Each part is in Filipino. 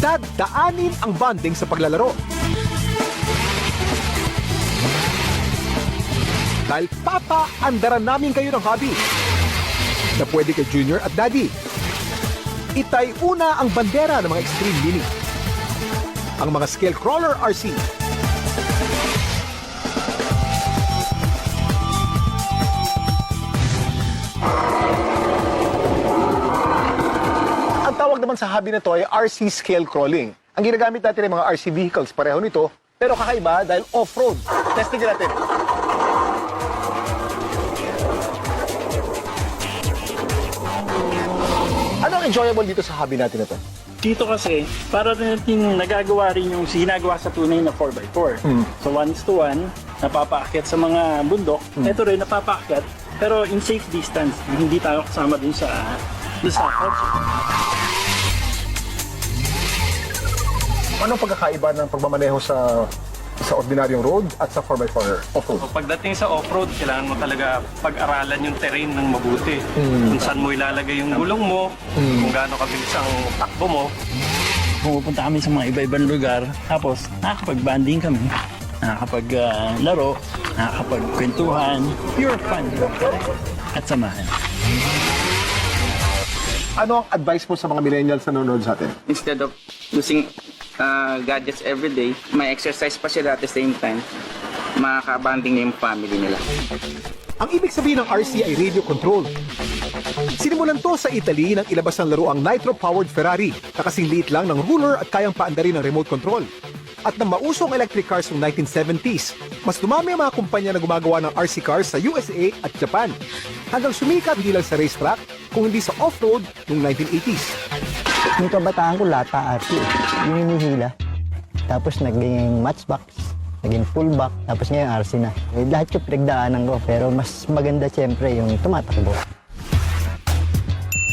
Dadaanin ang bonding sa paglalaro. Dahil papaandaran namin kayo ng hobby na pwede kay Junior at Daddy. Itay una ang bandera ng mga Extreme Mini. Ang mga Scale Crawler RC. Ang tawag naman sa hobby na to ay RC Scale Crawling. Ang ginagamit natin ay mga RC vehicles, pareho nito, pero kakaiba dahil off-road. Testing natin. Ano ang enjoyable dito sa hobby natin na to? Dito kasi, para natin nagagawa rin yung ginagawa sa tunay na 4x4. So 1:1, napapaakyat sa mga bundok. Ito rin, napapaakyat, pero in safe distance. Hindi tayo kasama dun sa couch. Anong pagkakaiba ng pagmamaneho sa ordinaryong road at sa 4x4 off-road? So, pagdating sa off-road, kailangan mo talaga pag-aralan yung terrain ng mabuti. Kung saan mo ilalagay yung gulong mo, kung gaano kabilis ang takbo mo. Pumupunta kami sa mga iba-ibang lugar, tapos nakakapag-banding kami, nakakapag-laro, nakakapag-kwentuhan, pure fun at samahan. Ano ang advice mo sa mga millennials na nanonood sa atin? Instead of using gadgets every day, may exercise pa sila at the same time, makakabanding na yung family nila. Ang ibig sabihin ng RC ay radio control. Sinimulan to sa Italy nang ilabas ng laro ang nitro-powered Ferrari na kasing liit lang ng ruler at kayang paandarin ng remote control. At nang mausong electric cars noong 1970s, mas dumami ang mga kumpanya na gumagawa ng RC cars sa USA at Japan. Hanggang sumikat hindi lang sa racetrack, kung hindi sa off-road noong 1980s. Yung kabataan ko, lata RC. Yung hinihila. Tapos naging matchbox, naging fullback, tapos ngayon RC na. Lahat yung pinagdaanan ko, pero mas maganda siyempre yung tumatakbo.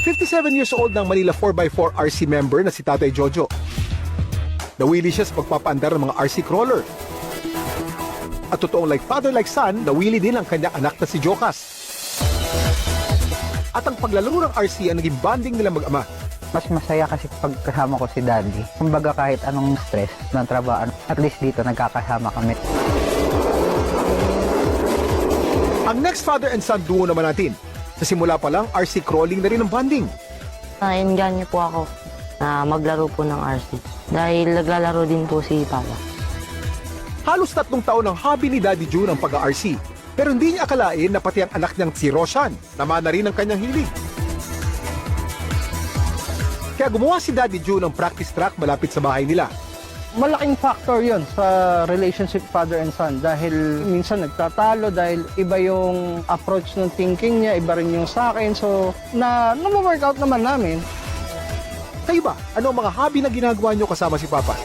57 years old ng Manila 4x4 RC member na si Tatay Jojo. Nawili siya sa pagpapaandar ng mga RC crawler. At totoong like father like son, nawili din ang kanyang anak na si Jokas. At ang paglalaro ng RC ang naging bonding nila mag-ama. Mas masaya kasi pagkasama ko si Daddy. Kumbaga kahit anong stress ng trabaho, at least dito nagkakasama kami. Ang next father and son duo naman natin. Sa simula pa lang, RC crawling na rin ang bonding. Na-engage po ako na maglaro po ng RC dahil naglalaro din po si Papa. Halos 3 taon ang hobby ni Daddy June ang pag-RC. Pero hindi niya akalain na pati ang anak niyang si Roshan, naman na rin ang kanyang hilig. Kaya gumawa si Daddy June ng practice track malapit sa bahay nila. Malaking factor yon sa relationship father and son dahil minsan nagtatalo dahil iba yung approach ng thinking niya, iba rin yung sa akin. So, na-workout naman namin. Kayo ba? Ano ang mga hobby na ginagawa niyo kasama si Papa?